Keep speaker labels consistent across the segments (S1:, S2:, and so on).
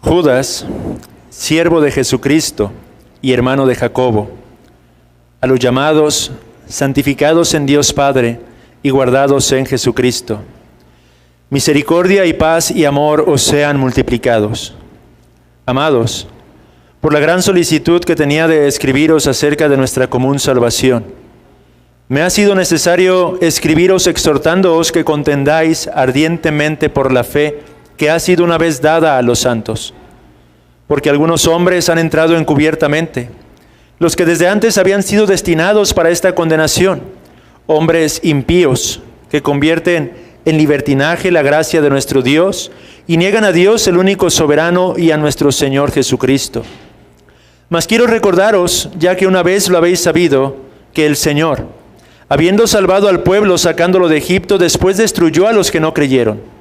S1: Judas, siervo de Jesucristo y hermano de Jacobo, a los llamados, santificados en Dios Padre y guardados en Jesucristo. Misericordia y paz y amor os sean multiplicados. Amados, por la gran solicitud que tenía de escribiros acerca de nuestra común salvación, me ha sido necesario escribiros exhortándoos que contendáis ardientemente por la fe que ha sido una vez dada a los santos. Porque algunos hombres han entrado encubiertamente, los que desde antes habían sido destinados para esta condenación, hombres impíos que convierten en libertinaje la gracia de nuestro Dios y niegan a Dios el único soberano y a nuestro Señor Jesucristo. Mas quiero recordaros, ya que una vez lo habéis sabido, que el Señor, habiendo salvado al pueblo sacándolo de Egipto, después destruyó a los que no creyeron.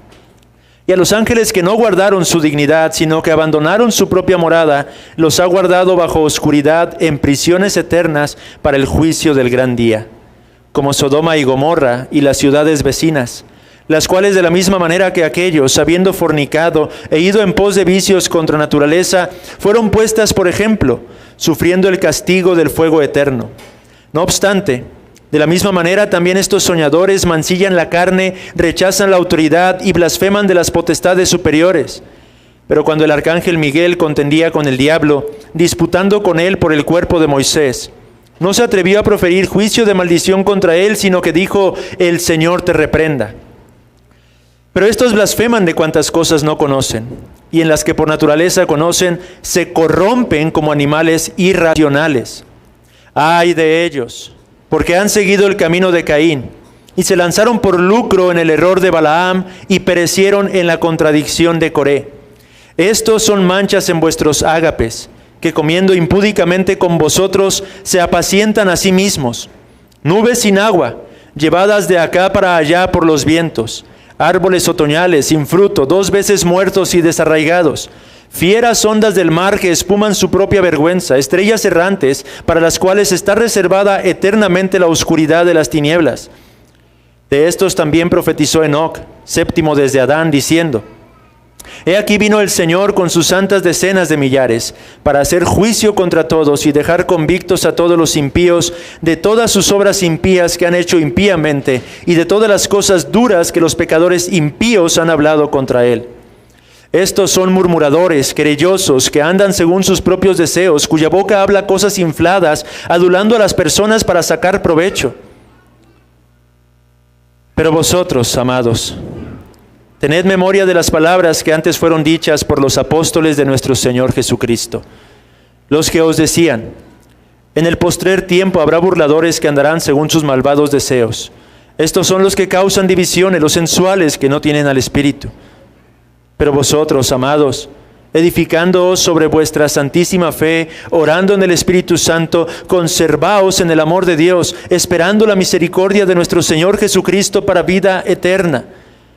S1: Y a los ángeles que no guardaron su dignidad, sino que abandonaron su propia morada, los ha guardado bajo oscuridad en prisiones eternas para el juicio del gran día, como Sodoma y Gomorra y las ciudades vecinas, las cuales de la misma manera que aquellos, habiendo fornicado e ido en pos de vicios contra naturaleza, fueron puestas por ejemplo, sufriendo el castigo del fuego eterno. No obstante, de la misma manera también estos soñadores mancillan la carne, rechazan la autoridad y blasfeman de las potestades superiores. Pero cuando el arcángel Miguel contendía con el diablo, disputando con él por el cuerpo de Moisés, no se atrevió a proferir juicio de maldición contra él, sino que dijo: el Señor te reprenda. Pero estos blasfeman de cuantas cosas no conocen, y en las que por naturaleza conocen, se corrompen como animales irracionales. ¡Ay de ellos! Porque han seguido el camino de Caín, y se lanzaron por lucro en el error de Balaam, y perecieron en la contradicción de Coré. Estos son manchas en vuestros ágapes, que comiendo impúdicamente con vosotros, se apacientan a sí mismos. Nubes sin agua, llevadas de acá para allá por los vientos. Árboles otoñales sin fruto, 2 veces muertos y desarraigados. Fieras ondas del mar que espuman su propia vergüenza, estrellas errantes para las cuales está reservada eternamente la oscuridad de las tinieblas. De estos también profetizó Enoc, séptimo desde Adán, diciendo: He aquí vino el Señor con sus santas decenas de millares, para hacer juicio contra todos y dejar convictos a todos los impíos de todas sus obras impías que han hecho impíamente y de todas las cosas duras que los pecadores impíos han hablado contra él. Estos son murmuradores, querellosos, que andan según sus propios deseos, cuya boca habla cosas infladas, adulando a las personas para sacar provecho. Pero vosotros, amados, tened memoria de las palabras que antes fueron dichas por los apóstoles de nuestro Señor Jesucristo, los que os decían: en el postrer tiempo habrá burladores que andarán según sus malvados deseos. Estos son los que causan divisiones, los sensuales que no tienen al Espíritu. Pero vosotros, amados, edificándoos sobre vuestra santísima fe, orando en el Espíritu Santo, conservaos en el amor de Dios, esperando la misericordia de nuestro Señor Jesucristo para vida eterna.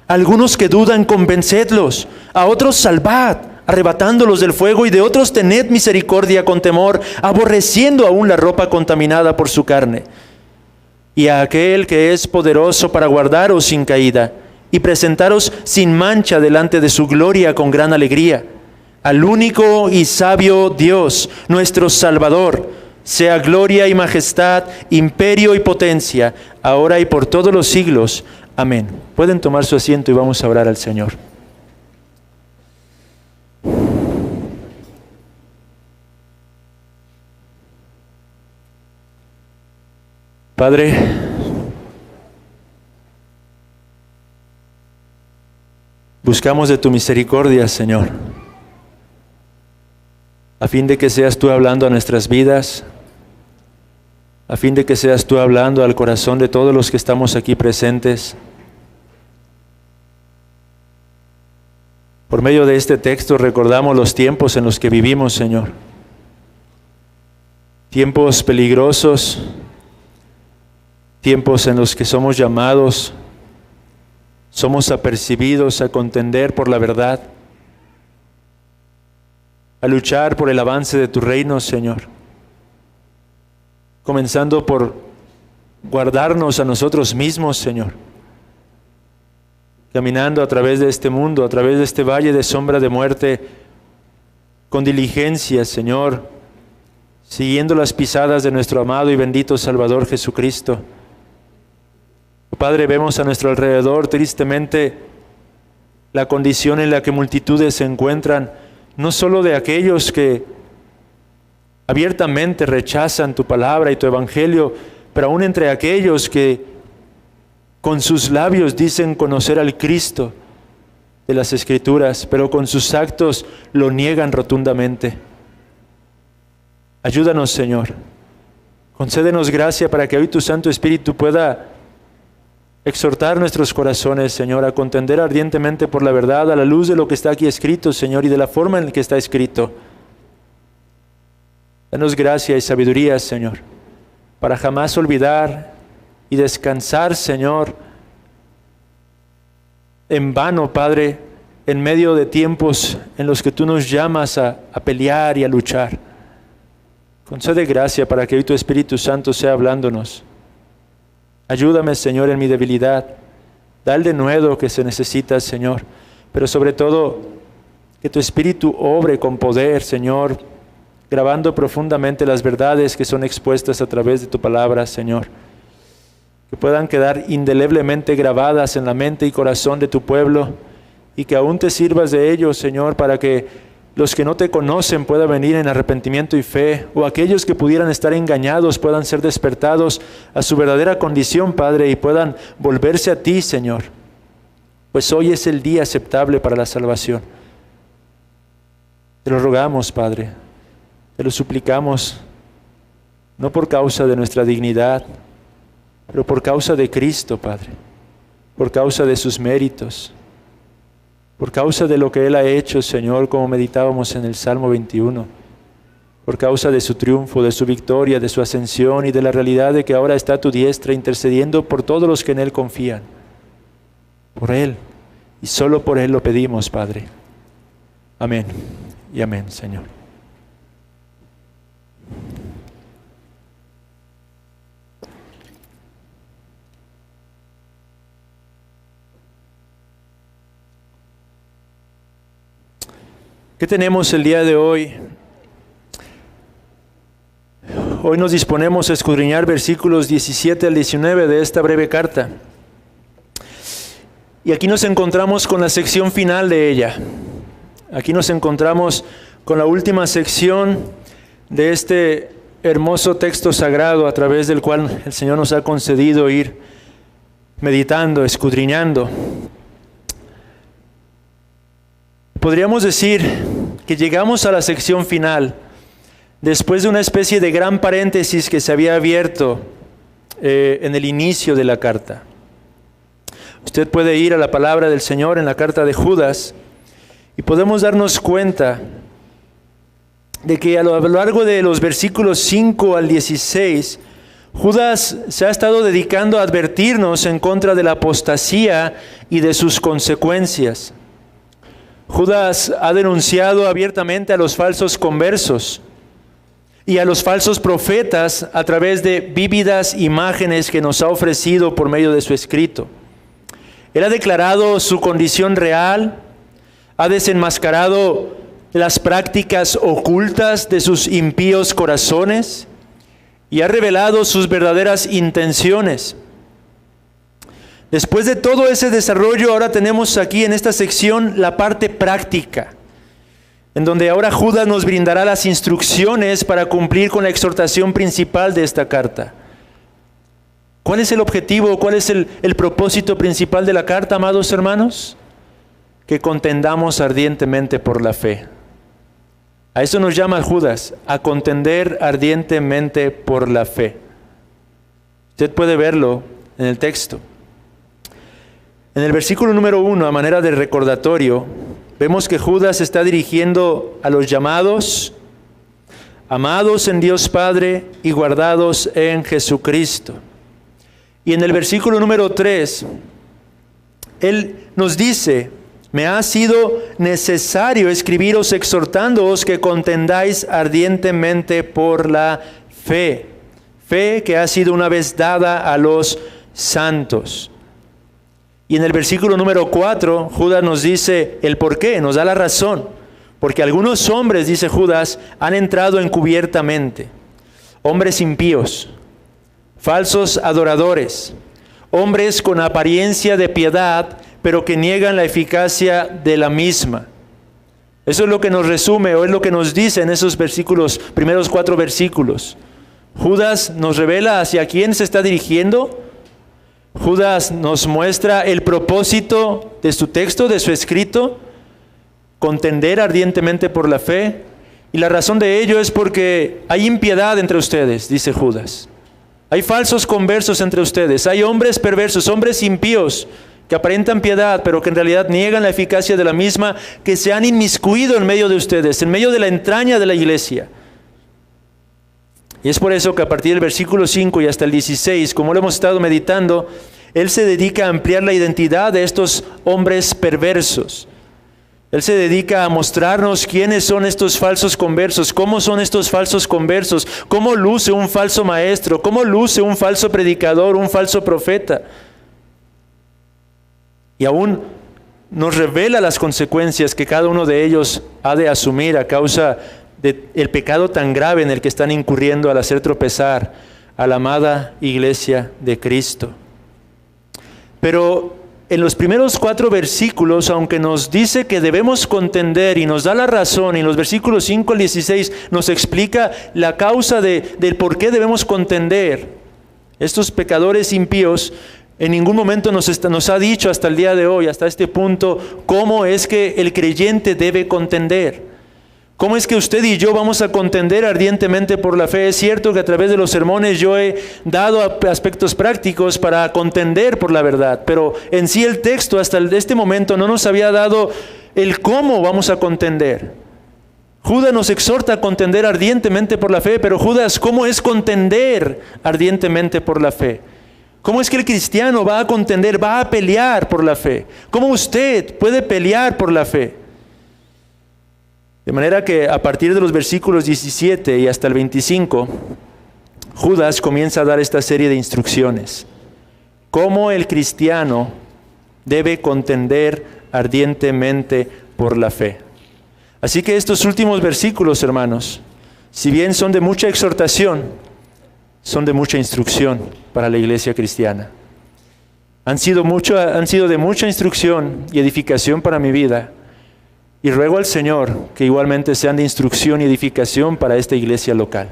S1: Algunos que dudan, convencedlos; a otros salvad, arrebatándolos del fuego; y de otros tened misericordia con temor, aborreciendo aún la ropa contaminada por su carne. Y a aquel que es poderoso para guardaros sin caída y presentaros sin mancha delante de su gloria con gran alegría, al único y sabio Dios, nuestro Salvador, sea gloria y majestad, imperio y potencia, ahora y por todos los siglos. Amén. Pueden tomar su asiento y vamos a orar al Señor. Padre, buscamos de tu misericordia, Señor, a fin de que seas tú hablando a nuestras vidas, a fin de que seas tú hablando al corazón de todos los que estamos aquí presentes. Por medio de este texto recordamos los tiempos en los que vivimos, Señor. Tiempos peligrosos, tiempos en los que somos llamados, somos apercibidos a contender por la verdad, a luchar por el avance de tu reino, Señor. Comenzando por guardarnos a nosotros mismos, Señor. Caminando a través de este mundo, a través de este valle de sombra de muerte, con diligencia, Señor, siguiendo las pisadas de nuestro amado y bendito Salvador Jesucristo. Padre, vemos a nuestro alrededor tristemente la condición en la que multitudes se encuentran, no solo de aquellos que abiertamente rechazan tu palabra y tu evangelio, pero aún entre aquellos que con sus labios dicen conocer al Cristo de las Escrituras, pero con sus actos lo niegan rotundamente. Ayúdanos, Señor. Concédenos gracia para que hoy tu Santo Espíritu pueda exhortar nuestros corazones, Señor, a contender ardientemente por la verdad a la luz de lo que está aquí escrito, Señor, y de la forma en la que está escrito. Danos gracia y sabiduría, Señor, para jamás olvidar y descansar, Señor, en vano, Padre, en medio de tiempos en los que tú nos llamas a pelear y a luchar. Concede gracia para que hoy tu Espíritu Santo sea hablándonos. Ayúdame, Señor, en mi debilidad. Da el denuedo que se necesita, Señor, pero sobre todo que tu Espíritu obre con poder, Señor, grabando profundamente las verdades que son expuestas a través de tu palabra, Señor. Que puedan quedar indeleblemente grabadas en la mente y corazón de tu pueblo, y que aún te sirvas de ellos, Señor, para que los que no te conocen puedan venir en arrepentimiento y fe, o aquellos que pudieran estar engañados puedan ser despertados a su verdadera condición, Padre, y puedan volverse a ti, Señor. Pues hoy es el día aceptable para la salvación. Te lo rogamos, Padre. Te lo suplicamos, no por causa de nuestra dignidad, pero por causa de Cristo, Padre, por causa de sus méritos, por causa de lo que Él ha hecho, Señor, como meditábamos en el Salmo 21, por causa de su triunfo, de su victoria, de su ascensión y de la realidad de que ahora está a tu diestra intercediendo por todos los que en Él confían. Por Él, y solo por Él lo pedimos, Padre. Amén y amén, Señor. ¿Qué tenemos el día de hoy? Hoy nos disponemos a escudriñar versículos 17 al 19 de esta breve carta. Y aquí nos encontramos con la sección final de ella. Aquí nos encontramos con la última sección de este hermoso texto sagrado a través del cual el Señor nos ha concedido ir meditando, escudriñando. Podríamos decir que llegamos a la sección final después de una especie de gran paréntesis que se había abierto en el inicio de la carta. Usted puede ir a la palabra del Señor en la carta de Judas y podemos darnos cuenta de que a lo largo de los versículos 5 al 16, Judas se ha estado dedicando a advertirnos en contra de la apostasía y de sus consecuencias. Judas ha denunciado abiertamente a los falsos conversos y a los falsos profetas a través de vívidas imágenes que nos ha ofrecido por medio de su escrito. Él ha declarado su condición real, ha desenmascarado las prácticas ocultas de sus impíos corazones y ha revelado sus verdaderas intenciones. Después de todo ese desarrollo, ahora tenemos aquí en esta sección la parte práctica, en donde ahora Judas nos brindará las instrucciones para cumplir con la exhortación principal de esta carta. ¿Cuál es el objetivo? ¿Cuál es el propósito principal de la carta, amados hermanos? Que contendamos ardientemente por la fe. A eso nos llama Judas, a contender ardientemente por la fe. Usted puede verlo en el texto. En el versículo número 1, a manera de recordatorio, vemos que Judas se está dirigiendo a los llamados, amados en Dios Padre y guardados en Jesucristo. Y en el versículo número 3, él nos dice: me ha sido necesario escribiros exhortándoos que contendáis ardientemente por la fe. Fe que ha sido una vez dada a los santos. Y en el versículo número 4, Judas nos dice el por qué, nos da la razón. Porque algunos hombres, dice Judas, han entrado encubiertamente, hombres impíos, falsos adoradores, hombres con apariencia de piedad, pero que niegan la eficacia de la misma. Eso es lo que nos resume, o es lo que nos dice en esos versículos, primeros 4 versículos. Judas nos revela hacia quién se está dirigiendo. Judas nos muestra el propósito de su texto, de su escrito: contender ardientemente por la fe. Y la razón de ello es porque hay impiedad entre ustedes, dice Judas. Hay falsos conversos entre ustedes, hay hombres perversos, hombres impíos, que aparentan piedad, pero que en realidad niegan la eficacia de la misma, que se han inmiscuido en medio de ustedes, en medio de la entraña de la iglesia. Y es por eso que a partir del versículo 5 y hasta el 16, como lo hemos estado meditando, él se dedica a ampliar la identidad de estos hombres perversos. Él se dedica a mostrarnos quiénes son estos falsos conversos, cómo son estos falsos conversos, cómo luce un falso maestro, cómo luce un falso predicador, un falso profeta. Y aún nos revela las consecuencias que cada uno de ellos ha de asumir a causa del pecado tan grave en el que están incurriendo al hacer tropezar a la amada iglesia de Cristo. Pero en los primeros 4 versículos, aunque nos dice que debemos contender y nos da la razón, y en los versículos 5 al 16 nos explica la causa del por qué debemos contender, estos pecadores impíos, en ningún momento nos ha dicho hasta el día de hoy, hasta este punto, cómo es que el creyente debe contender. ¿Cómo es que usted y yo vamos a contender ardientemente por la fe? Es cierto que a través de los sermones yo he dado aspectos prácticos para contender por la verdad, pero en sí el texto hasta este momento no nos había dado el cómo vamos a contender. Judas nos exhorta a contender ardientemente por la fe, pero Judas, ¿cómo es contender ardientemente por la fe? ¿Cómo es que el cristiano va a contender, va a pelear por la fe? ¿Cómo usted puede pelear por la fe? De manera que a partir de los versículos 17 y hasta el 25, Judas comienza a dar esta serie de instrucciones. Cómo el cristiano debe contender ardientemente por la fe. Así que estos últimos versículos, hermanos, si bien son de mucha exhortación, son de mucha instrucción para la iglesia cristiana. Han sido de mucha instrucción y edificación para mi vida. Y ruego al Señor que igualmente sean de instrucción y edificación para esta iglesia local,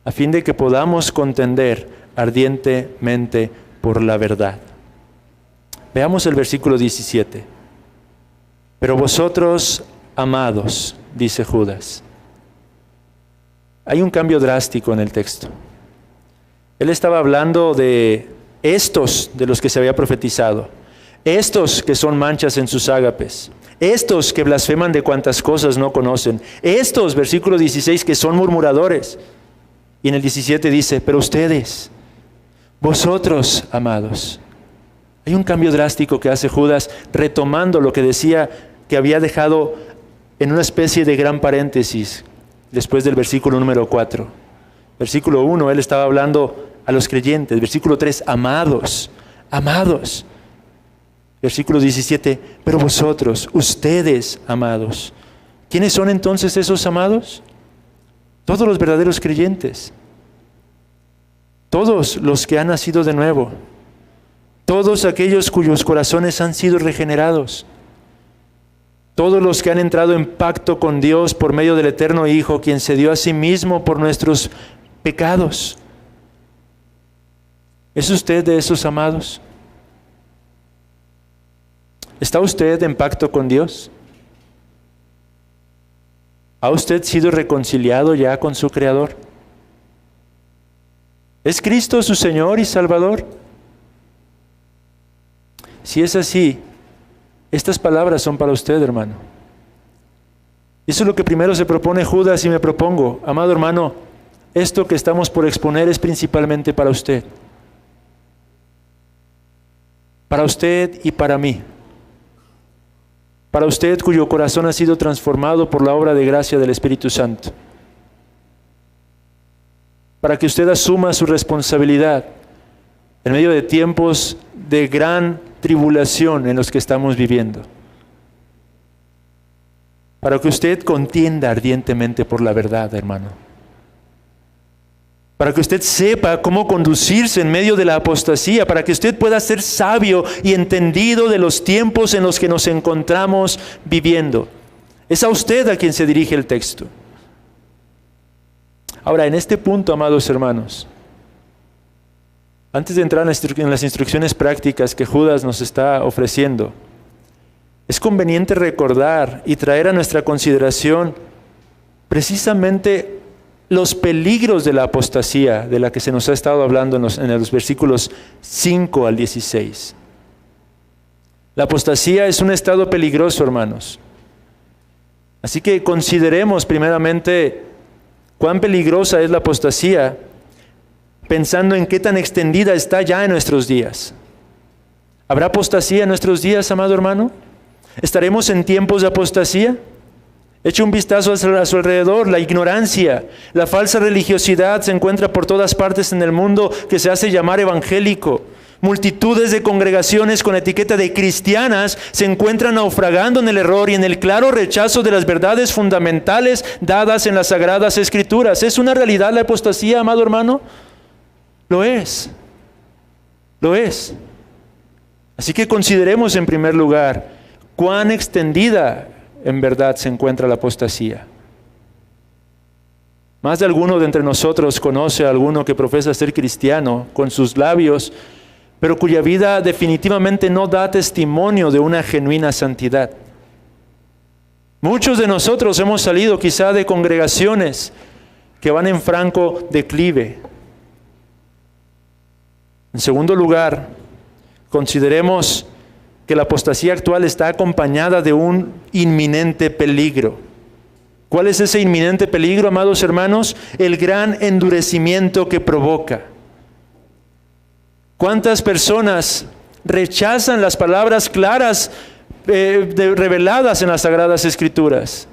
S1: a fin de que podamos contender ardientemente por la verdad. Veamos el versículo 17. Pero vosotros, amados, dice Judas. Hay un cambio drástico en el texto. Él estaba hablando de estos de los que se había profetizado, estos que son manchas en sus ágapes, estos que blasfeman de cuantas cosas no conocen, estos, versículo 16, que son murmuradores. Y en el 17 dice, pero ustedes, vosotros, amados. Hay un cambio drástico que hace Judas, retomando lo que decía que había dejado en una especie de gran paréntesis después del versículo número 4. Versículo 1, él estaba hablando a los creyentes. Versículo 3, amados, amados. Versículo 17, pero vosotros, ustedes, amados. ¿Quiénes son entonces esos amados? Todos los verdaderos creyentes. Todos los que han nacido de nuevo. Todos aquellos cuyos corazones han sido regenerados. Todos los que han entrado en pacto con Dios por medio del eterno Hijo, quien se dio a sí mismo por nuestros pecados. ¿Es usted de esos amados? ¿Está usted en pacto con Dios? ¿Ha usted sido reconciliado ya con su Creador? ¿Es Cristo su Señor y Salvador? Si es así, estas palabras son para usted, hermano. Eso es lo que primero se propone Judas y me propongo. Amado hermano, esto que estamos por exponer es principalmente para usted. Para usted y para mí. Para usted cuyo corazón ha sido transformado por la obra de gracia del Espíritu Santo. Para que usted asuma su responsabilidad en medio de tiempos de gran tribulación en los que estamos viviendo. para que usted contienda ardientemente por la verdad, hermano. Para que usted sepa cómo conducirse en medio de la apostasía, para que usted pueda ser sabio y entendido de los tiempos en los que nos encontramos viviendo. Es a usted a quien se dirige el texto. Ahora, en este punto, amados hermanos, antes de entrar en las instrucciones prácticas que Judas nos está ofreciendo, es conveniente recordar y traer a nuestra consideración precisamente los peligros de la apostasía de la que se nos ha estado hablando en los versículos 5 al 16. La apostasía es un estado peligroso, hermanos. Así que consideremos primeramente cuán peligrosa es la apostasía, pensando en qué tan extendida está ya en nuestros días. ¿Habrá apostasía en nuestros días, amado hermano? ¿Estaremos en tiempos de apostasía? Eche un vistazo a su alrededor. La ignorancia, la falsa religiosidad se encuentra por todas partes en el mundo que se hace llamar evangélico. Multitudes de congregaciones con etiqueta de cristianas se encuentran naufragando en el error y en el claro rechazo de las verdades fundamentales dadas en las Sagradas Escrituras. ¿Es una realidad la apostasía, amado hermano? Lo es. Lo es. Así que consideremos en primer lugar cuán extendida en verdad se encuentra la apostasía. Más de alguno de entre nosotros conoce a alguno que profesa ser cristiano con sus labios, pero cuya vida definitivamente no da testimonio de una genuina santidad. Muchos de nosotros hemos salido quizá de congregaciones que van en franco declive. En segundo lugar, consideremos que la apostasía actual está acompañada de un inminente peligro. ¿Cuál es ese inminente peligro, amados hermanos? El gran endurecimiento que provoca. ¿Cuántas personas rechazan las palabras claras reveladas en las Sagradas Escrituras?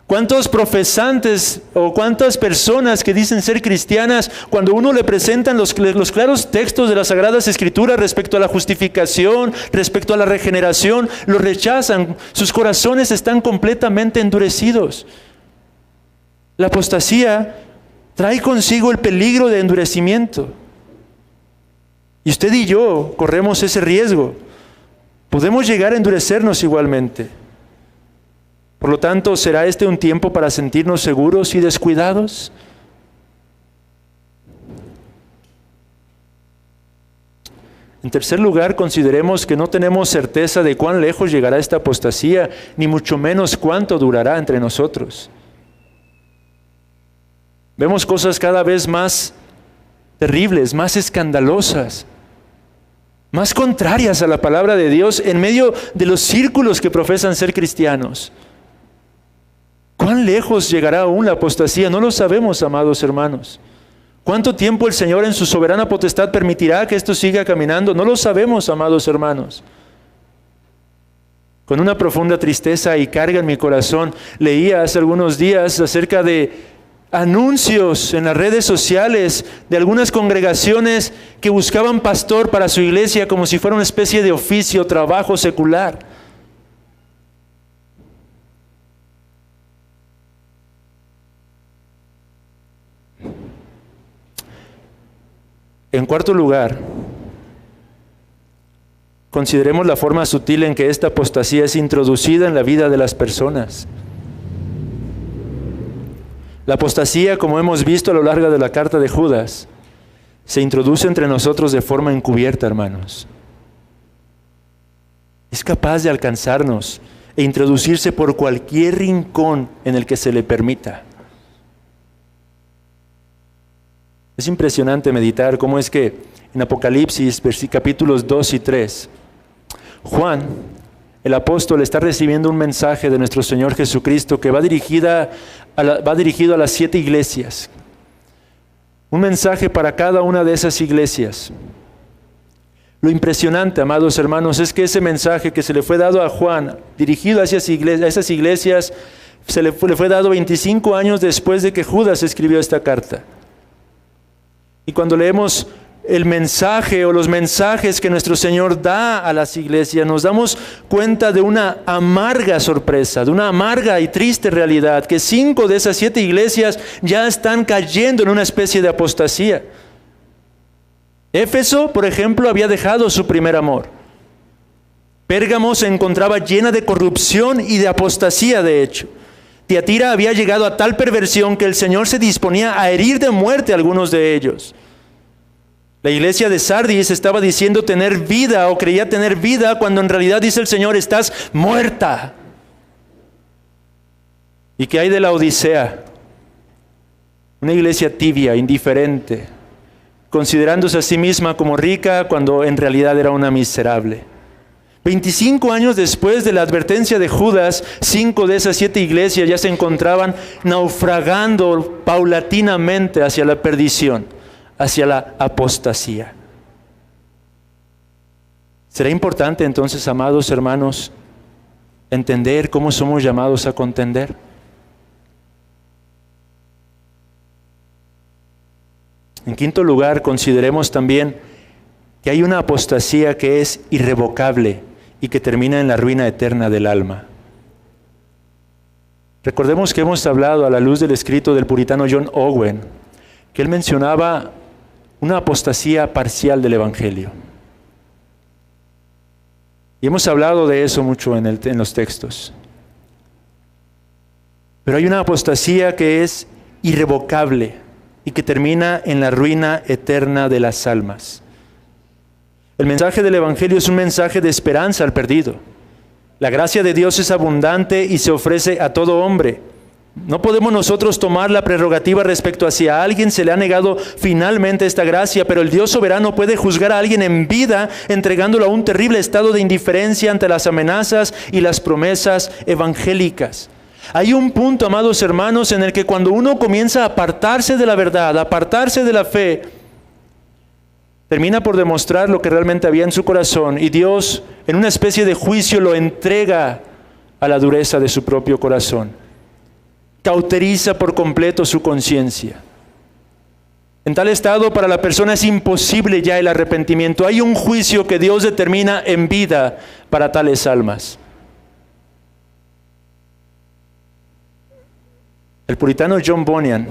S1: ¿Cuántos profesantes o cuántas personas que dicen ser cristianas, cuando uno le presentan los claros textos de las Sagradas Escrituras respecto a la justificación, respecto a la regeneración, lo rechazan? Sus corazones están completamente endurecidos. La apostasía trae consigo el peligro de endurecimiento. Y usted y yo corremos ese riesgo. Podemos llegar a endurecernos igualmente. Por lo tanto, ¿será este un tiempo para sentirnos seguros y descuidados? En tercer lugar, consideremos que no tenemos certeza de cuán lejos llegará esta apostasía, ni mucho menos cuánto durará entre nosotros. Vemos cosas cada vez más terribles, más escandalosas, más contrarias a la palabra de Dios en medio de los círculos que profesan ser cristianos. ¿Cuán lejos llegará aún la apostasía? No lo sabemos, amados hermanos. ¿Cuánto tiempo el Señor en su soberana potestad permitirá que esto siga caminando? No lo sabemos, amados hermanos. Con una profunda tristeza y carga en mi corazón, leía hace algunos días acerca de anuncios en las redes sociales de algunas congregaciones que buscaban pastor para su iglesia como si fuera una especie de oficio, trabajo secular. En cuarto lugar, consideremos la forma sutil en que esta apostasía es introducida en la vida de las personas. La apostasía, como hemos visto a lo largo de la carta de Judas, se introduce entre nosotros de forma encubierta, hermanos. Es capaz de alcanzarnos e introducirse por cualquier rincón en el que se le permita. Es impresionante meditar cómo es que en Apocalipsis, capítulos 2 y 3, Juan, el apóstol, está recibiendo un mensaje de nuestro Señor Jesucristo que va dirigido a las 7 iglesias. Un mensaje para cada una de esas iglesias. Lo impresionante, amados hermanos, es que ese mensaje que se le fue dado a Juan, dirigido a esas iglesias, le fue dado 25 años después de que Judas escribió esta carta. Y cuando leemos el mensaje o los mensajes que nuestro Señor da a las iglesias, nos damos cuenta de una amarga sorpresa, de una amarga y triste realidad, que 5 de esas 7 iglesias ya están cayendo en una especie de apostasía. Éfeso, por ejemplo, había dejado su primer amor. Pérgamo se encontraba llena de corrupción y de apostasía, de hecho. Tiatira había llegado a tal perversión que el Señor se disponía a herir de muerte a algunos de ellos. La iglesia de Sardis estaba diciendo tener vida o creía tener vida cuando en realidad dice el Señor, estás muerta. ¿Y qué hay de la Odisea? Una iglesia tibia, indiferente, considerándose a sí misma como rica cuando en realidad era una miserable. 25 años después de la advertencia de Judas, 5 de esas 7 iglesias ya se encontraban naufragando paulatinamente hacia la perdición, hacia la apostasía. Será importante entonces, amados hermanos, entender cómo somos llamados a contender. En quinto lugar, consideremos también que hay una apostasía que es irrevocable y que termina en la ruina eterna del alma. Recordemos que hemos hablado a la luz del escrito del puritano John Owen, que él mencionaba una apostasía parcial del Evangelio. Y hemos hablado de eso mucho en los textos. Pero hay una apostasía que es irrevocable y que termina en la ruina eterna de las almas. El mensaje del Evangelio es un mensaje de esperanza al perdido. La gracia de Dios es abundante y se ofrece a todo hombre. No podemos nosotros tomar la prerrogativa respecto a si a alguien se le ha negado finalmente esta gracia, pero el Dios soberano puede juzgar a alguien en vida entregándolo a un terrible estado de indiferencia ante las amenazas y las promesas evangélicas. Hay un punto, amados hermanos, en el que cuando uno comienza a apartarse de la verdad, a apartarse de la fe, termina por demostrar lo que realmente había en su corazón y Dios, en una especie de juicio, lo entrega a la dureza de su propio corazón. Cauteriza por completo su conciencia. En tal estado, para la persona es imposible ya el arrepentimiento. Hay un juicio que Dios determina en vida para tales almas. El puritano John Bunyan,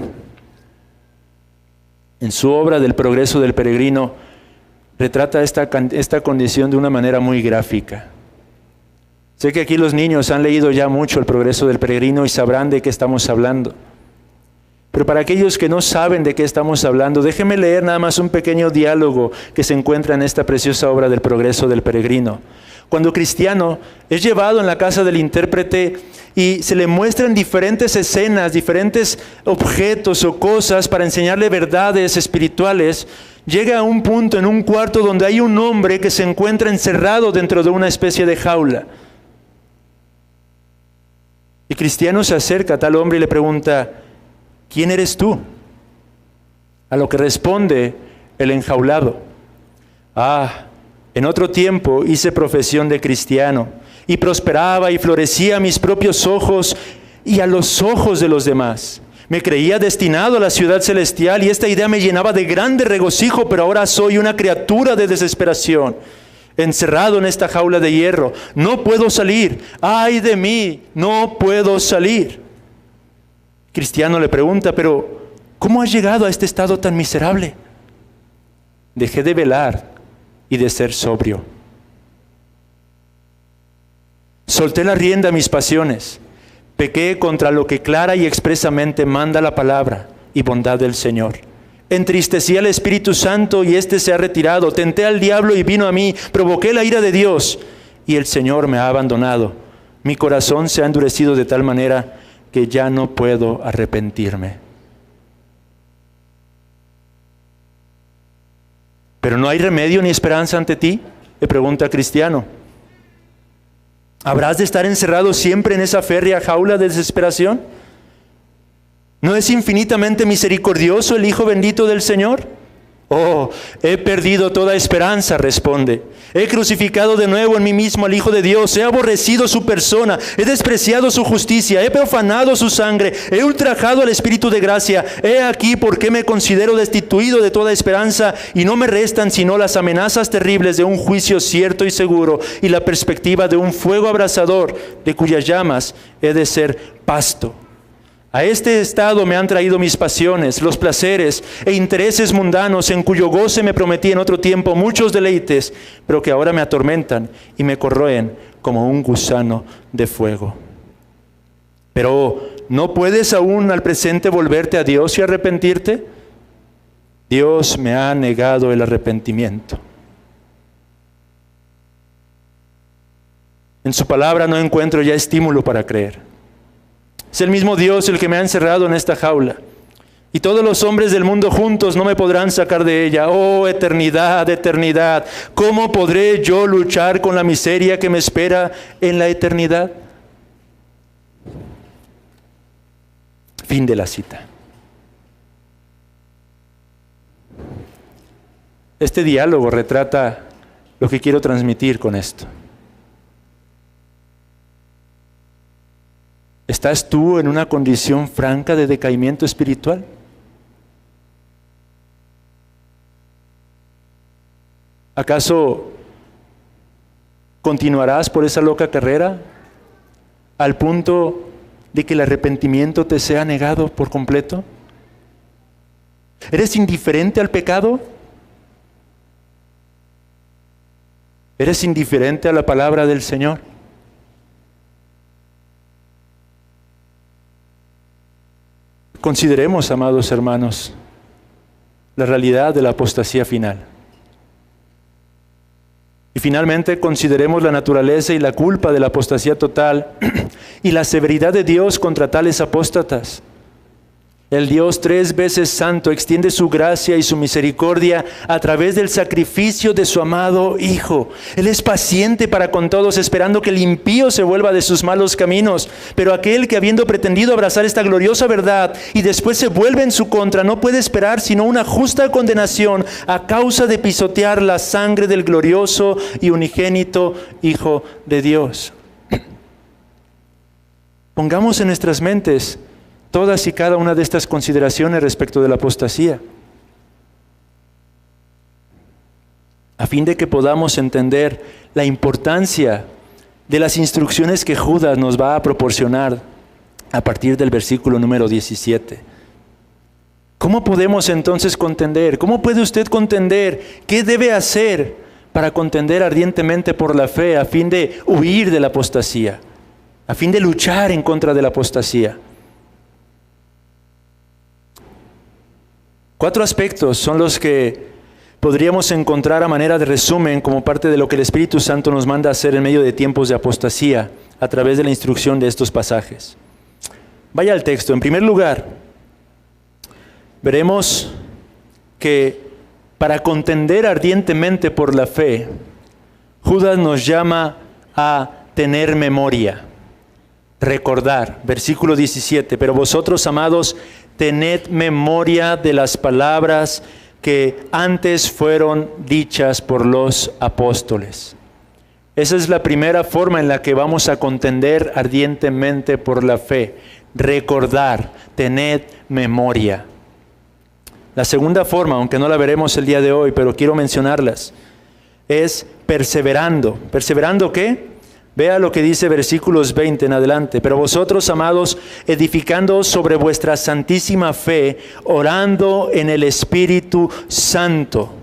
S1: en su obra del progreso del peregrino, retrata esta condición de una manera muy gráfica. Sé que aquí los niños han leído ya mucho el progreso del peregrino y sabrán de qué estamos hablando. Pero para aquellos que no saben de qué estamos hablando, déjenme leer nada más un pequeño diálogo que se encuentra en esta preciosa obra del progreso del peregrino. Cuando Cristiano es llevado en la casa del intérprete y se le muestran diferentes escenas, diferentes objetos o cosas para enseñarle verdades espirituales, llega a un punto en un cuarto donde hay un hombre que se encuentra encerrado dentro de una especie de jaula. Y Cristiano se acerca a tal hombre y le pregunta, ¿quién eres tú? A lo que responde el enjaulado, en otro tiempo hice profesión de cristiano y prosperaba y florecía a mis propios ojos y a los ojos de los demás. Me creía destinado a la ciudad celestial y esta idea me llenaba de grande regocijo, pero ahora soy una criatura de desesperación, encerrado en esta jaula de hierro. No puedo salir. ¡Ay de mí! No puedo salir. Cristiano le pregunta, pero ¿cómo has llegado a este estado tan miserable? Dejé de velar y de ser sobrio. Solté la rienda a mis pasiones. Pequé contra lo que clara y expresamente manda la palabra y bondad del Señor. Entristecí al Espíritu Santo y éste se ha retirado. Tenté al diablo y vino a mí. Provoqué la ira de Dios y el Señor me ha abandonado. Mi corazón se ha endurecido de tal manera que ya no puedo arrepentirme. ¿Pero no hay remedio ni esperanza ante ti?, le pregunta Cristiano. ¿Habrás de estar encerrado siempre en esa férrea jaula de desesperación? ¿No es infinitamente misericordioso el Hijo bendito del Señor? Oh, he perdido toda esperanza, responde. He crucificado de nuevo en mí mismo al Hijo de Dios. He aborrecido su persona. He despreciado su justicia. He profanado su sangre. He ultrajado al Espíritu de gracia. He aquí por qué me considero destituido de toda esperanza y no me restan sino las amenazas terribles de un juicio cierto y seguro y la perspectiva de un fuego abrasador de cuyas llamas he de ser pasto. A este estado me han traído mis pasiones, los placeres e intereses mundanos, en cuyo goce me prometí en otro tiempo muchos deleites, pero que ahora me atormentan y me corroen como un gusano de fuego. Pero ¿no puedes aún al presente volverte a Dios y arrepentirte? Dios me ha negado el arrepentimiento. En su palabra no encuentro ya estímulo para creer. Es el mismo Dios el que me ha encerrado en esta jaula. Y todos los hombres del mundo juntos no me podrán sacar de ella. Oh, eternidad, eternidad. ¿Cómo podré yo luchar con la miseria que me espera en la eternidad? Fin de la cita. Este diálogo retrata lo que quiero transmitir con esto. ¿Estás tú en una condición franca de decaimiento espiritual? ¿Acaso continuarás por esa loca carrera al punto de que el arrepentimiento te sea negado por completo? ¿Eres indiferente al pecado? ¿Eres indiferente a la palabra del Señor? Consideremos, amados hermanos, la realidad de la apostasía final. Y finalmente consideremos la naturaleza y la culpa de la apostasía total y la severidad de Dios contra tales apóstatas. El Dios 3 veces santo extiende su gracia y su misericordia a través del sacrificio de su amado Hijo. Él es paciente para con todos, esperando que el impío se vuelva de sus malos caminos. Pero aquel que, habiendo pretendido abrazar esta gloriosa verdad y después se vuelve en su contra, no puede esperar sino una justa condenación a causa de pisotear la sangre del glorioso y unigénito Hijo de Dios. Pongamos en nuestras mentes todas y cada una de estas consideraciones respecto de la apostasía, a fin de que podamos entender la importancia de las instrucciones que Judas nos va a proporcionar a partir del versículo número 17. ¿Cómo podemos entonces contender? ¿Cómo puede usted contender? ¿Qué debe hacer para contender ardientemente por la fe a fin de huir de la apostasía? A fin de luchar en contra de la apostasía. 4 aspectos son los que podríamos encontrar a manera de resumen como parte de lo que el Espíritu Santo nos manda hacer en medio de tiempos de apostasía a través de la instrucción de estos pasajes. Vaya al texto. En primer lugar, veremos que para contender ardientemente por la fe, Judas nos llama a tener memoria, recordar. Versículo 17, pero vosotros, amados, tened memoria de las palabras que antes fueron dichas por los apóstoles. Esa es la primera forma en la que vamos a contender ardientemente por la fe. Recordar, tened memoria. La segunda forma, aunque no la veremos el día de hoy, pero quiero mencionarlas, es perseverando. ¿Perseverando qué? Vea lo que dice versículos 20 en adelante. Pero vosotros, amados, edificando sobre vuestra santísima fe, orando en el Espíritu Santo.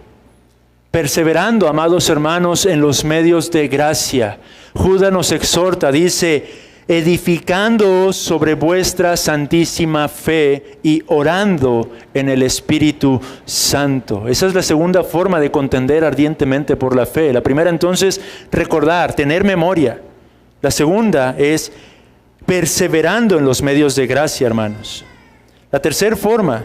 S1: Perseverando, amados hermanos, en los medios de gracia. Judas nos exhorta, dice, edificando sobre vuestra santísima fe y orando en el Espíritu Santo. Esa es la segunda forma de contender ardientemente por la fe. La primera, entonces, recordar, tener memoria. La segunda es perseverando en los medios de gracia, hermanos. La tercera forma,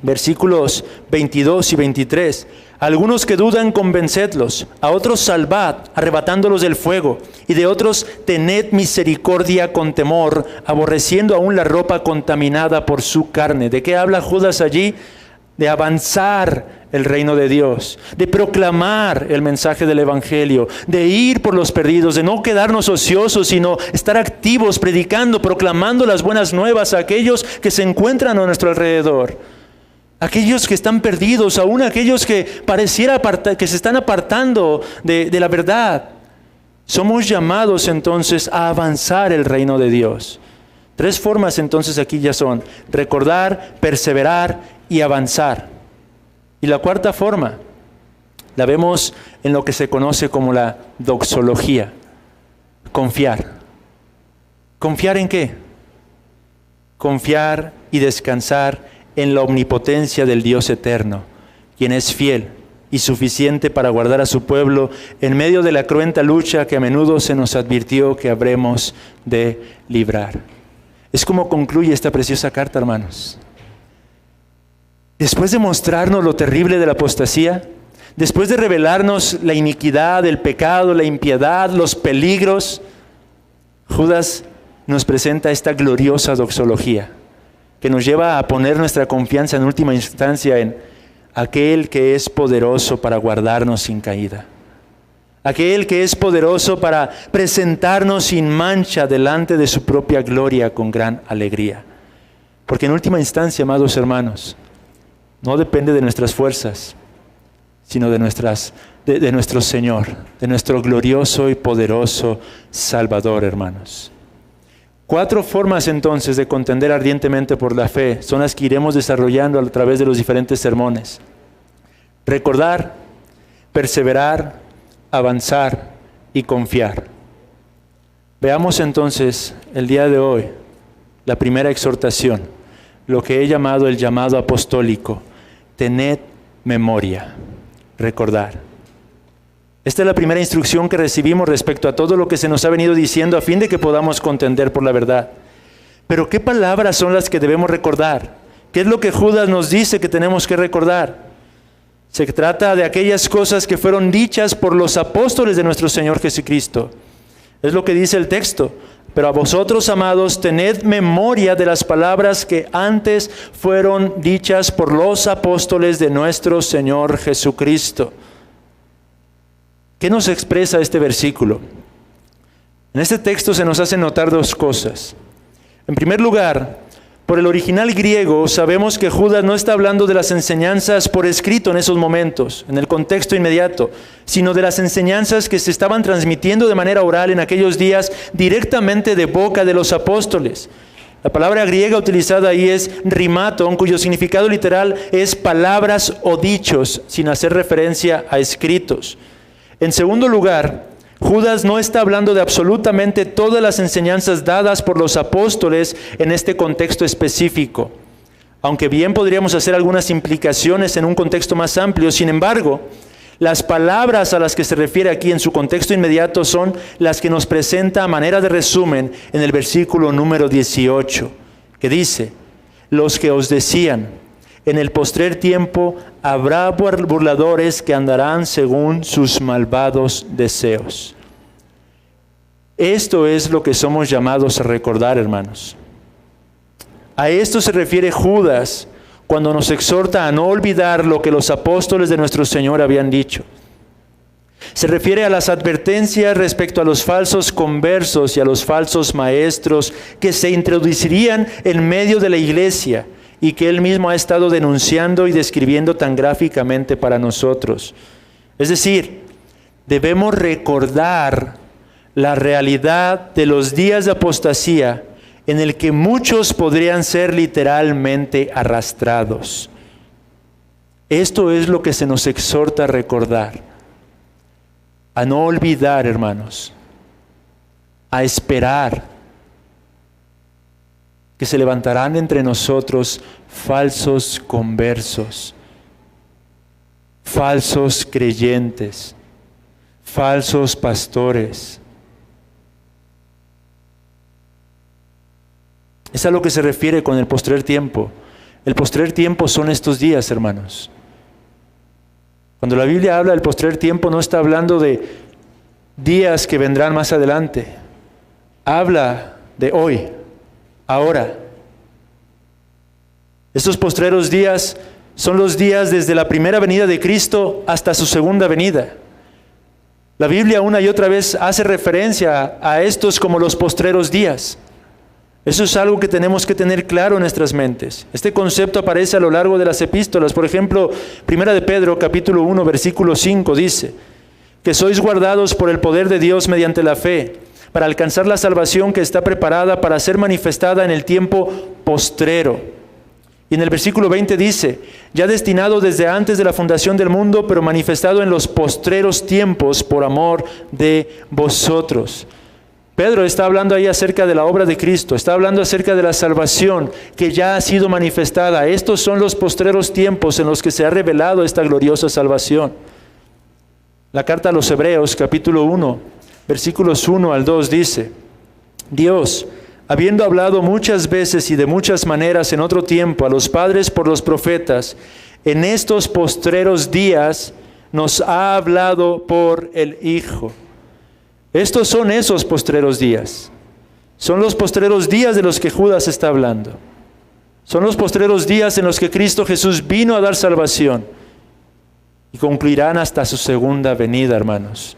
S1: versículos 22 y 23. Algunos que dudan, convencedlos. A otros salvad, arrebatándolos del fuego. Y de otros tened misericordia con temor, aborreciendo aún la ropa contaminada por su carne. ¿De qué habla Judas allí? de avanzar el reino de Dios, de proclamar el mensaje del Evangelio, de ir por los perdidos, de no quedarnos ociosos, sino estar activos, predicando, proclamando las buenas nuevas a aquellos que se encuentran a nuestro alrededor, aquellos que están perdidos, aún aquellos que pareciera que se están apartando de la verdad. Somos llamados entonces a avanzar el reino de Dios. 3 formas entonces aquí ya son: recordar, perseverar y avanzar. Y la 4ª forma la vemos en lo que se conoce como la doxología: confiar. ¿Confiar en qué? Confiar y descansar en la omnipotencia del Dios eterno, quien es fiel y suficiente para guardar a su pueblo en medio de la cruenta lucha que a menudo se nos advirtió que habremos de librar. Es como concluye esta preciosa carta, hermanos. Después de mostrarnos lo terrible de la apostasía, después de revelarnos la iniquidad, el pecado, la impiedad, los peligros, Judas nos presenta esta gloriosa doxología que nos lleva a poner nuestra confianza en última instancia en aquel que es poderoso para guardarnos sin caída. Aquel que es poderoso para presentarnos sin mancha delante de su propia gloria con gran alegría. Porque en última instancia, amados hermanos, no depende de nuestras fuerzas, sino de nuestro Señor, de nuestro glorioso y poderoso Salvador, hermanos. 4 formas entonces de contender ardientemente por la fe son las que iremos desarrollando a través de los diferentes sermones: recordar, perseverar, avanzar y confiar. Veamos entonces el día de hoy la primera exhortación, lo que he llamado el llamado apostólico: tened memoria, recordar. Esta es la primera instrucción que recibimos respecto a todo lo que se nos ha venido diciendo a fin de que podamos contender por la verdad. Pero ¿qué palabras son las que debemos recordar? ¿Qué es lo que Judas nos dice que tenemos que recordar? Se trata de aquellas cosas que fueron dichas por los apóstoles de nuestro Señor Jesucristo. Es lo que dice el texto. Pero a vosotros, amados, tened memoria de las palabras que antes fueron dichas por los apóstoles de nuestro Señor Jesucristo. ¿Qué nos expresa este versículo? En este texto se nos hacen notar 2 cosas. En primer lugar, por el original griego sabemos que Judas no está hablando de las enseñanzas por escrito en esos momentos, en el contexto inmediato, sino de las enseñanzas que se estaban transmitiendo de manera oral en aquellos días directamente de boca de los apóstoles. La palabra griega utilizada ahí es rimaton, cuyo significado literal es palabras o dichos, sin hacer referencia a escritos. En segundo lugar, Judas no está hablando de absolutamente todas las enseñanzas dadas por los apóstoles en este contexto específico. Aunque bien podríamos hacer algunas implicaciones en un contexto más amplio, sin embargo, las palabras a las que se refiere aquí en su contexto inmediato son las que nos presenta a manera de resumen en el versículo número 18, que dice: los que os decían, en el postrer tiempo habrá burladores que andarán según sus malvados deseos. Esto es lo que somos llamados a recordar, hermanos. A esto se refiere Judas cuando nos exhorta a no olvidar lo que los apóstoles de nuestro Señor habían dicho. Se refiere a las advertencias respecto a los falsos conversos y a los falsos maestros que se introducirían en medio de la iglesia y que él mismo ha estado denunciando y describiendo tan gráficamente para nosotros. Es decir, debemos recordar la realidad de los días de apostasía en el que muchos podrían ser literalmente arrastrados. Esto es lo que se nos exhorta a recordar, a no olvidar, hermanos, a esperar que se levantarán entre nosotros falsos conversos, falsos creyentes, falsos pastores. Es a lo que se refiere con el postrer tiempo. El postrer tiempo son estos días, hermanos. Cuando la Biblia habla del postrer tiempo, no está hablando de días que vendrán más adelante. Habla de hoy, ahora. Estos postreros días Son los días desde la primera venida de Cristo hasta su segunda venida. La Biblia una y otra vez hace referencia a estos como los postreros días. Eso es algo que tenemos que tener claro en nuestras mentes. Este concepto aparece a lo largo de las epístolas. Por ejemplo, 1 de Pedro, capítulo 1, versículo 5, dice que sois guardados por el poder de Dios mediante la fe, para alcanzar la salvación que está preparada para ser manifestada en el tiempo postrero. Y en el versículo 20 dice, ya destinado desde antes de la fundación del mundo, pero manifestado en los postreros tiempos por amor de vosotros. Pedro está hablando ahí acerca de la obra de Cristo, está hablando acerca de la salvación que ya ha sido manifestada. Estos son los postreros tiempos en los que se ha revelado esta gloriosa salvación. La carta a los Hebreos, capítulo 1, versículos 1 al 2 dice, Dios, habiendo hablado muchas veces y de muchas maneras en otro tiempo a los padres por los profetas, en estos postreros días nos ha hablado por el Hijo. Estos son esos postreros días. Son los postreros días de los que Judas está hablando. Son los postreros días en los que Cristo Jesús vino a dar salvación. Y concluirán hasta su segunda venida, hermanos.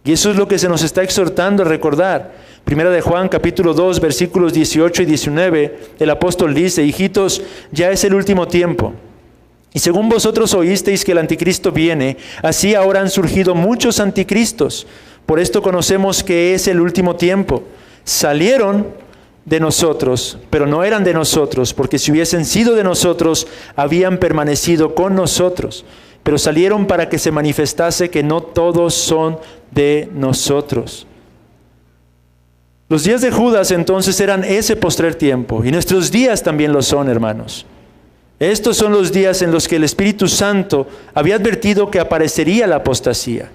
S1: Y eso es lo que se nos está exhortando a recordar. Primera de Juan, capítulo 2, versículos 18 y 19, el apóstol dice, hijitos, ya es el último tiempo. Y según vosotros oísteis que el anticristo viene, así ahora han surgido muchos anticristos. Por esto conocemos que es el último tiempo. Salieron de nosotros, pero no eran de nosotros, porque si hubiesen sido de nosotros, habían permanecido con nosotros. Pero salieron para que se manifestase que no todos son de nosotros. Los días de Judas entonces eran ese postrer tiempo, y nuestros días también lo son, hermanos. Estos son los días en los que el Espíritu Santo había advertido que aparecería la apostasía.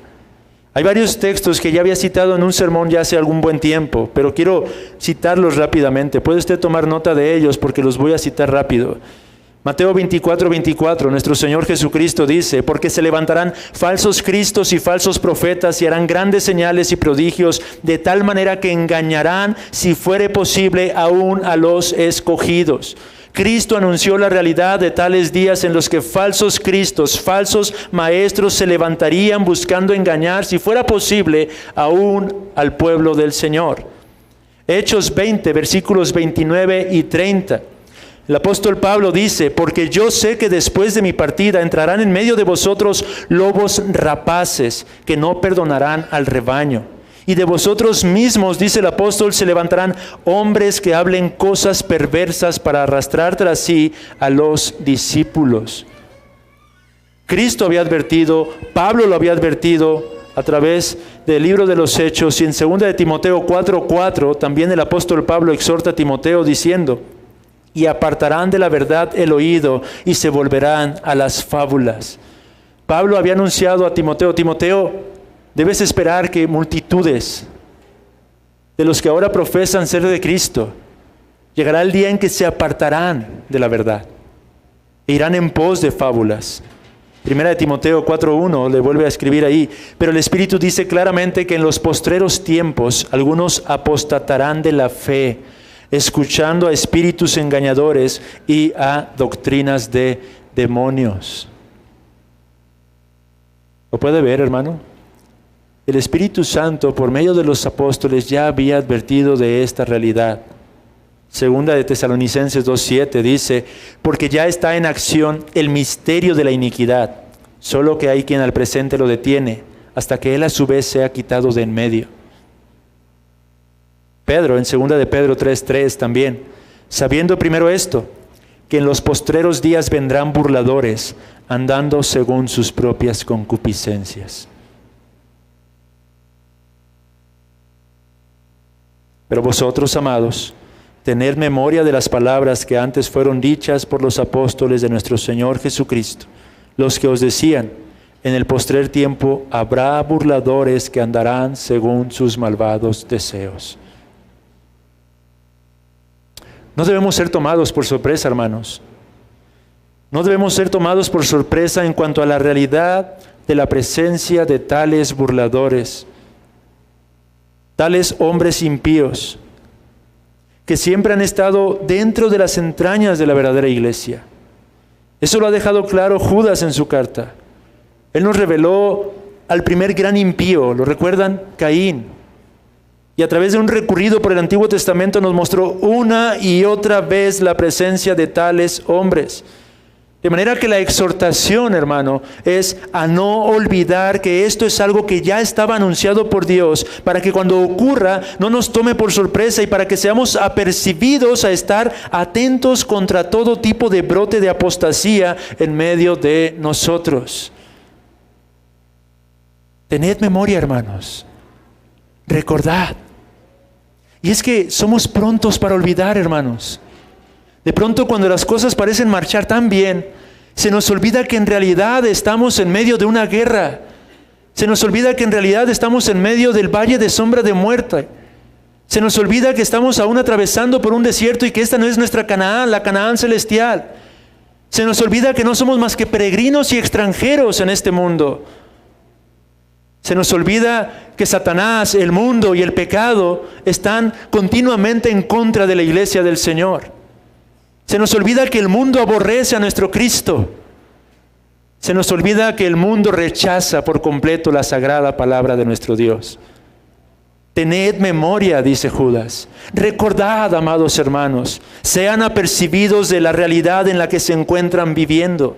S1: Hay varios textos que ya había citado en un sermón ya hace algún buen tiempo, pero quiero citarlos rápidamente. Puede usted tomar nota de ellos porque los voy a citar rápido. Mateo 24, nuestro Señor Jesucristo dice, porque se levantarán falsos cristos y falsos profetas y harán grandes señales y prodigios, de tal manera que engañarán, si fuere posible, aún a los escogidos. Cristo anunció la realidad de tales días en los que falsos cristos, falsos maestros se levantarían buscando engañar, si fuera posible, aún al pueblo del Señor. Hechos 20, versículos 29 y 30. El apóstol Pablo dice, porque yo sé que después de mi partida entrarán en medio de vosotros lobos rapaces que no perdonarán al rebaño. Y de vosotros mismos, dice el apóstol, se levantarán hombres que hablen cosas perversas para arrastrar tras sí a los discípulos. Cristo había advertido, Pablo lo había advertido a través del libro de los Hechos, y en 2 de Timoteo 4:4 también el apóstol Pablo exhorta a Timoteo diciendo, y apartarán de la verdad el oído y se volverán a las fábulas. Pablo había anunciado a Timoteo, Timoteo, debes esperar que multitudes de los que ahora profesan ser de Cristo, llegará el día en que se apartarán de la verdad e irán en pos de fábulas. 1 Timoteo 4:1 le vuelve a escribir ahí, pero el Espíritu dice claramente que en los postreros tiempos algunos apostatarán de la fe, escuchando a espíritus engañadores y a doctrinas de demonios. ¿Lo puede ver, hermano? El Espíritu Santo, por medio de los apóstoles, ya había advertido de esta realidad. Segunda de Tesalonicenses 2:7 dice, porque ya está en acción el misterio de la iniquidad, solo que hay quien al presente lo detiene, hasta que él a su vez sea quitado de en medio. Pedro, en segunda de Pedro 3:3 también, sabiendo primero esto, que en los postreros días vendrán burladores, andando según sus propias concupiscencias. Pero vosotros, amados, tened memoria de las palabras que antes fueron dichas por los apóstoles de nuestro Señor Jesucristo, los que os decían, en el postrer tiempo habrá burladores que andarán según sus malvados deseos. No debemos ser tomados por sorpresa, hermanos. No debemos ser tomados por sorpresa en cuanto a la realidad de la presencia de tales burladores, tales hombres impíos, que siempre han estado dentro de las entrañas de la verdadera iglesia. Eso lo ha dejado claro Judas en su carta. Él nos reveló al primer gran impío, ¿lo recuerdan? Caín. Y a través de un recorrido por el Antiguo Testamento nos mostró una y otra vez la presencia de tales hombres. De manera que la exhortación, hermano, es a no olvidar que esto es algo que ya estaba anunciado por Dios, para que cuando ocurra no nos tome por sorpresa y para que seamos apercibidos a estar atentos contra todo tipo de brote de apostasía en medio de nosotros. Tened memoria, hermanos. Recordad. Y es que somos prontos para olvidar, hermanos. De pronto, cuando las cosas parecen marchar tan bien, se nos olvida que en realidad estamos en medio de una guerra. Se nos olvida que en realidad estamos en medio del valle de sombra de muerte. Se nos olvida que estamos aún atravesando por un desierto y que esta no es nuestra Canaán, la Canaán celestial. Se nos olvida que no somos más que peregrinos y extranjeros en este mundo. Se nos olvida que Satanás, el mundo y el pecado están continuamente en contra de la iglesia del Señor. Se nos olvida que el mundo aborrece a nuestro Cristo. Se nos olvida que el mundo rechaza por completo la sagrada palabra de nuestro Dios. Tened memoria, dice Judas. Recordad, amados hermanos, sean apercibidos de la realidad en la que se encuentran viviendo.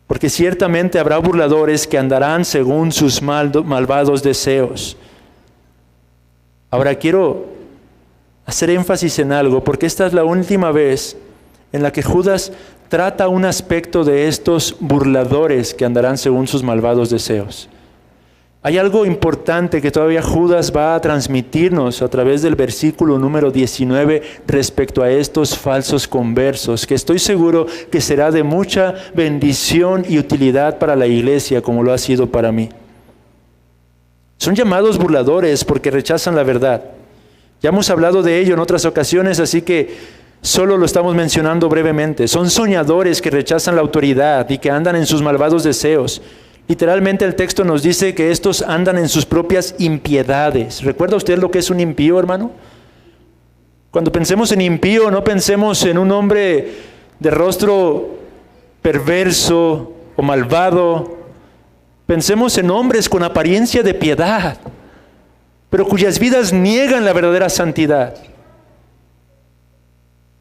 S1: Porque ciertamente habrá burladores que andarán según sus malvados deseos. Ahora quiero hacer énfasis en algo, porque esta es la última vez en la que Judas trata un aspecto de estos burladores que andarán según sus malvados deseos. Hay algo importante que todavía Judas va a transmitirnos a través del versículo número 19 respecto a estos falsos conversos, que estoy seguro que será de mucha bendición y utilidad para la iglesia, como lo ha sido para mí. Son llamados burladores porque rechazan la verdad. Ya hemos hablado de ello en otras ocasiones, así que solo lo estamos mencionando brevemente. Son soñadores que rechazan la autoridad y que andan en sus malvados deseos. Literalmente el texto nos dice que estos andan en sus propias impiedades. ¿Recuerda usted lo que es un impío, hermano? Cuando pensemos en impío, no pensemos en un hombre de rostro perverso o malvado. Pensemos en hombres con apariencia de piedad, pero cuyas vidas niegan la verdadera santidad.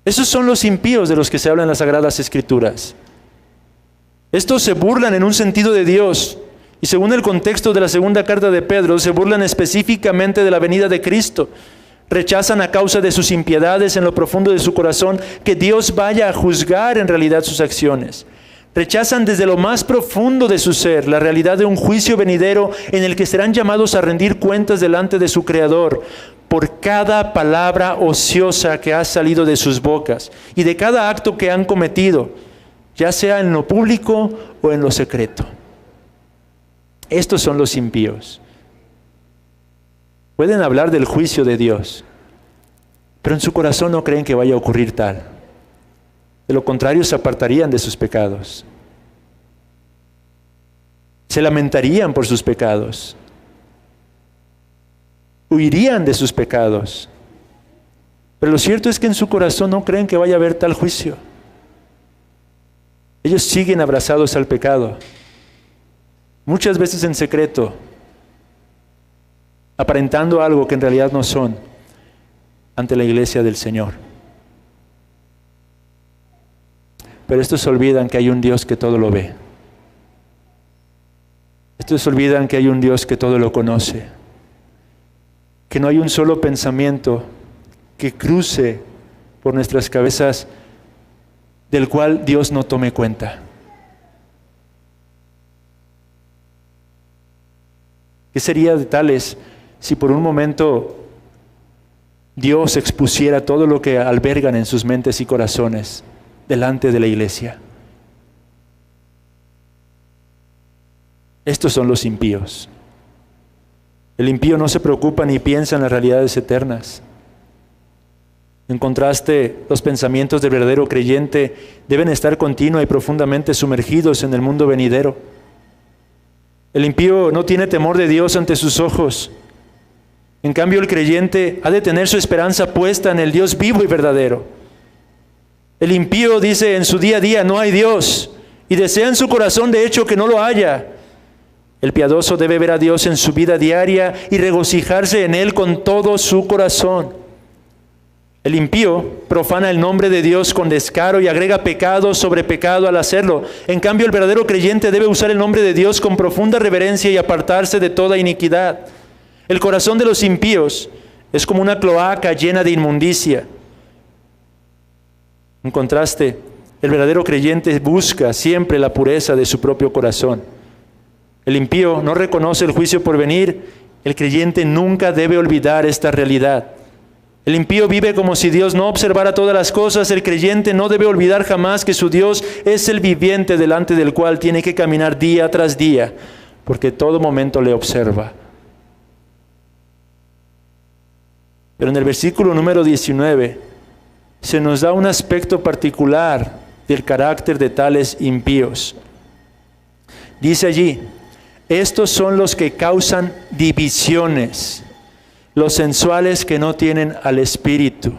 S1: Esos son los impíos de los que se habla en las Sagradas Escrituras. Estos se burlan en un sentido de Dios, y según el contexto de la segunda carta de Pedro, se burlan específicamente de la venida de Cristo. Rechazan a causa de sus impiedades en lo profundo de su corazón que Dios vaya a juzgar en realidad sus acciones. Rechazan desde lo más profundo de su ser la realidad de un juicio venidero en el que serán llamados a rendir cuentas delante de su Creador por cada palabra ociosa que ha salido de sus bocas y de cada acto que han cometido, ya sea en lo público o en lo secreto. Estos son los impíos. Pueden hablar del juicio de Dios, pero en su corazón no creen que vaya a ocurrir tal. De lo contrario, se apartarían de sus pecados. Se lamentarían por sus pecados. Huirían de sus pecados. Pero lo cierto es que en su corazón no creen que vaya a haber tal juicio. Ellos siguen abrazados al pecado, muchas veces en secreto, aparentando algo que en realidad no son ante la iglesia del Señor. Pero estos olvidan que hay un Dios que todo lo ve. Estos olvidan que hay un Dios que todo lo conoce. Que no hay un solo pensamiento que cruce por nuestras cabezas del cual Dios no tome cuenta. ¿Qué sería de tales si por un momento Dios expusiera todo lo que albergan en sus mentes y corazones delante de la iglesia? Estos son los impíos. El impío no se preocupa ni piensa en las realidades eternas. En contraste, los pensamientos del verdadero creyente deben estar continua y profundamente sumergidos en el mundo venidero. El impío no tiene temor de Dios ante sus ojos. En cambio, el creyente ha de tener su esperanza puesta en el Dios vivo y verdadero. El impío dice en su día a día, no hay Dios, y desea en su corazón de hecho que no lo haya. El piadoso debe ver a Dios en su vida diaria y regocijarse en Él con todo su corazón. El impío profana el nombre de Dios con descaro y agrega pecado sobre pecado al hacerlo. En cambio, el verdadero creyente debe usar el nombre de Dios con profunda reverencia y apartarse de toda iniquidad. El corazón de los impíos es como una cloaca llena de inmundicia. En contraste, el verdadero creyente busca siempre la pureza de su propio corazón. El impío no reconoce el juicio por venir. El creyente nunca debe olvidar esta realidad. El impío vive como si Dios no observara todas las cosas. El creyente no debe olvidar jamás que su Dios es el viviente delante del cual tiene que caminar día tras día, porque todo momento le observa. Pero en el versículo número 19 se nos da un aspecto particular del carácter de tales impíos. Dice allí, estos son los que causan divisiones, los sensuales que no tienen al Espíritu.